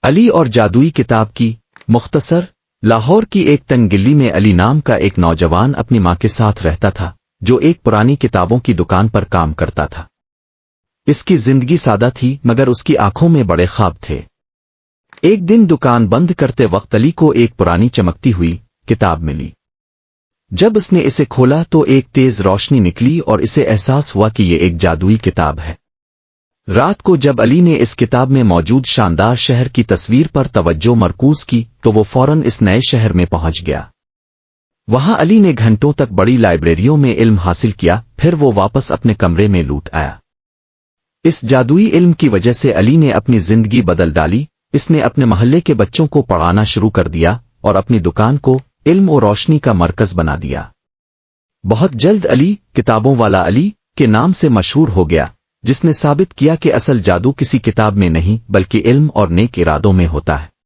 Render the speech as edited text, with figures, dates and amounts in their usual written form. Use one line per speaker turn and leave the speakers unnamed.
علی اور جادوئی کتاب کی مختصر لاہور کی ایک تنگ گلی میں علی نام کا ایک نوجوان اپنی ماں کے ساتھ رہتا تھا جو ایک پرانی کتابوں کی دکان پر کام کرتا تھا۔ اس کی زندگی سادہ تھی مگر اس کی آنکھوں میں بڑے خواب تھے۔ ایک دن دکان بند کرتے وقت علی کو ایک پرانی چمکتی ہوئی کتاب ملی۔ جب اس نے اسے کھولا تو ایک تیز روشنی نکلی اور اسے احساس ہوا کہ یہ ایک جادوئی کتاب ہے۔ رات کو جب علی نے اس کتاب میں موجود شاندار شہر کی تصویر پر توجہ مرکوز کی تو وہ فوراً اس نئے شہر میں پہنچ گیا۔ وہاں علی نے گھنٹوں تک بڑی لائبریریوں میں علم حاصل کیا، پھر وہ واپس اپنے کمرے میں لوٹ آیا۔ اس جادوئی علم کی وجہ سے علی نے اپنی زندگی بدل ڈالی۔ اس نے اپنے محلے کے بچوں کو پڑھانا شروع کر دیا اور اپنی دکان کو علم و روشنی کا مرکز بنا دیا۔ بہت جلد علی کتابوں والا علی کے نام سے مشہور ہو گیا، جس نے ثابت کیا کہ اصل جادو کسی کتاب میں نہیں بلکہ علم اور نیک ارادوں میں ہوتا ہے۔